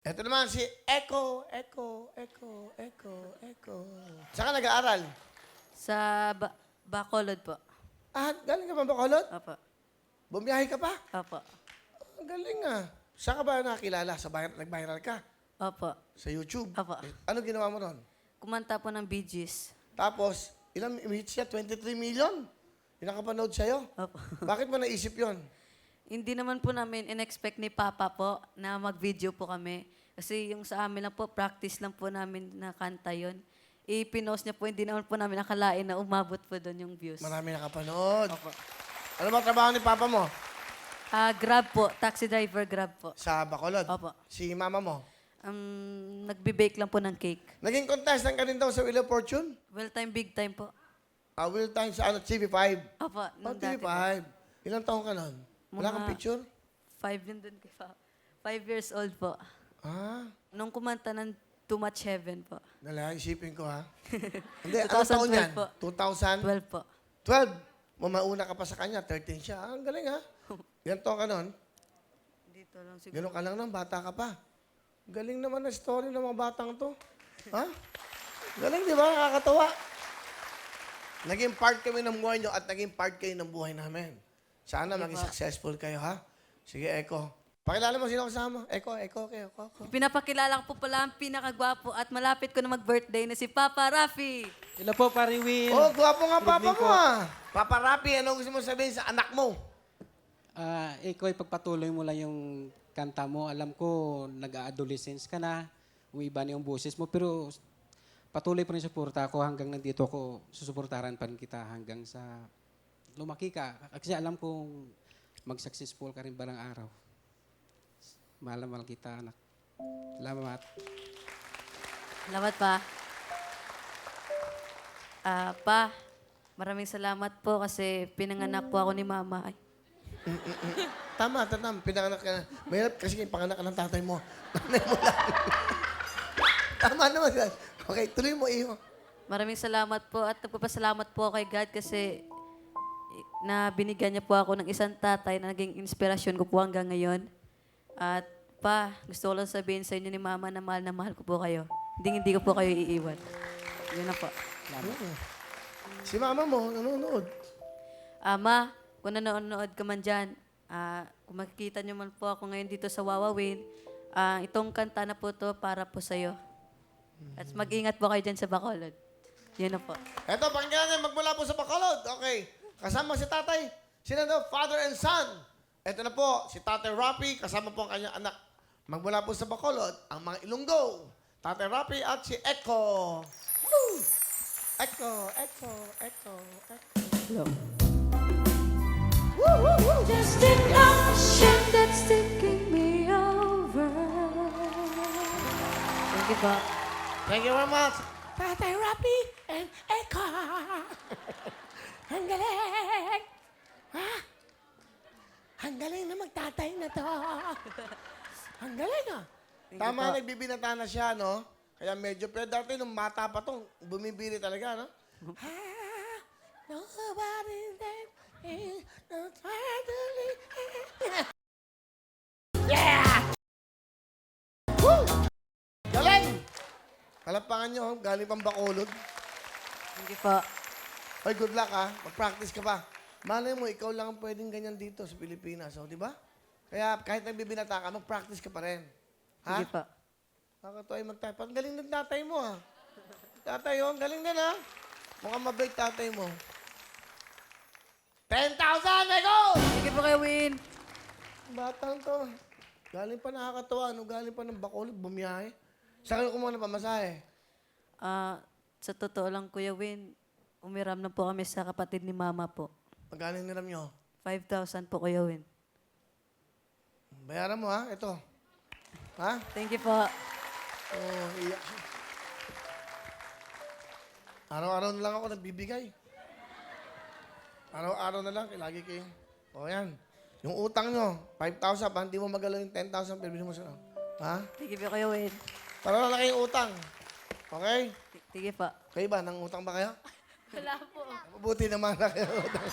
Ito naman si Echo, Echo, Echo, Echo, Echo. Saan ka nag-aaral? Sa Bacolod po. Ah, galing ka pa Bacolod? Opo. Bumiyahe ka pa? Opo. Ang galing ah. Saan ka ba nakilala? Nag-viral ka? Opo. Sa YouTube? Opo. Ano ginawa mo ron? Kumanta po ng Bee Gees. Tapos, ilang hits siya? 23 million? Yung nakapanood sa'yo? Opo. Bakit mo naisip yon? Hindi naman po namin in-expect ni Papa po na mag-video po kami. Kasi yung sa amin lang po, practice lang po namin na kanta yun. I-pinost niya po, hindi naman po namin nakalain na umabot po doon yung views. Marami nakapanood. Opo. Ano ba trabaho ni Papa mo? Grab po, taxi driver Grab po. Sa Bacolod? Opo. Si Mama mo? Nagbe-bake lang po ng cake. Naging contestant ka rin daw sa Wheel of Fortune? Well time, big time po. Wheel time sa TV5? Opo, Oh, nung dati TV5. po. Ilang taon ka nun? Wala kang Mga- picture? 5 yun dun kay Papa. 5 years old po. Ah, Nung kumanta ng Too Much Heaven po. dala, isipin ko ha. Hindi, anong taon 2012 yan? po. 2012? 12 po. Mauna ka pa sa kanya, 13 siya. Ah, ang galing ha. Ilang taon ka nun? Dito lang siguro. Gano'n ka lang nun, bata ka pa. Galing naman na story ng mga batang to. Ha? Galing, di ba? Nakakatawa. Naging part kami ng buhay nyo at naging part kayo ng buhay namin. Sana Di maging ba? successful kayo, ha? Sige, Eko. Pakilala mo sino kasama. Eko. Pinapakilala ko po pala ang pinakagwapo at malapit ko na mag-birthday na si Papa Rafi. Hello po, Pare Will. Oh, gwapo nga Good papa evening mo, po. ah. Papa Rapi, ano gusto mo sabihin sa anak mo? Ikaw ay pagpatuloy mo lang yung kanta mo. Alam ko, nag-adolescence ka na. Umiba na yung boses mo. Pero patuloy pa rin suporta ako hanggang nandito ako. Susuportaran pa rin kita hanggang sa lumaki ka. Kasi alam kong mag-successful ka rin balang araw. Mahal na mahal kita, anak. Salamat. Salamat pa. Pa, maraming salamat po kasi pinanganak po ako ni Mama. Ay, Tama. Pinanganak ka na. Mahirap kasi yung panganak ka ng tatay mo. Nanay mo lang. Tama naman yan. Okay, tuloy mo, iyo. maraming salamat po at nagpapasalamat po kay God kasi na binigyan niya po ako ng isang tatay na naging inspirasyon ko po hanggang ngayon. At pa, gusto ko lang sabihin sa inyo ni Mama na mahal ko po kayo. Hindi ko po kayo iiwan. Yun na po. Si mama mo, nanonood. Ma, kung nanonood ka man dyan, kung makikita niyo man po ako ngayon dito sa Wawawin, itong kanta na po to para po sa'yo. At mag-ingat po kayo dyan sa Bacolod. Yun na po. Eto, pakinggan natin magmula po sa Bacolod. Okay. Kasama si tatay. Sila daw, father and son. Eto na po, si Tatay Rapi, kasama po ang kanyang anak. Magmula po sa Bacolod, ang mga Ilonggo. Tatay Rapi at si Echo. Woo! Echo. Hello. Just an ocean that's taking me over. Thank you po. Thank you very much. Tatay Rapi and Echo. Ang galing. Ha? Ang galing na magtatay na to. Ang galing ah. Tama, po. nagbibinata na siya, no? Kaya medyo, pero dati nung bata pa to, bumibili talaga, no? Nobody is not trying to leave. Yeah! Woo! Galing! Palapangan nyo, galing pang Bacolod. Thank you po. Ay, good luck, ha? Mag-practice ka pa. Malay mo, ikaw lang ang pwedeng ganyan dito sa Pilipinas, oh, di ba? Kaya kahit nagbibinata ka, mag-practice ka pa rin. Ha? Sige po. Nakakatawa yung magtatay. Ang galing ng tatay mo, ha? Tatay, oh, ang galing din, ha? Mukhang mabait tatay mo. 10,000! Let go! Thank you po kay Win. Batang to. Galing pa nakakatawa, no? Galing pa ng Bacolod, bumiyahe. Saan kayo kumuha ng pamasahe? Sa totoo lang, Kuya Win, umiram na po kami sa kapatid ni Mama po. Magaling niram nyo. 5,000 po, Kuya Win. Bayaran mo, ha? Ito. Ha? Thank you po. Oh, iyak siya. Araw-araw na lang ako nagbibigay. Araw-araw na lang, lagi kayo. O yan. Yung utang nyo, 5,000, pa hindi mo magalaw yung 10,000, pero mo siya. Ha? Thank you po, Kuya Win. Para na lang kayong utang. Okay? Thank you po. Kayo ba? Nang utang ba kayo? Wala po. Mabuti naman na kayo utang.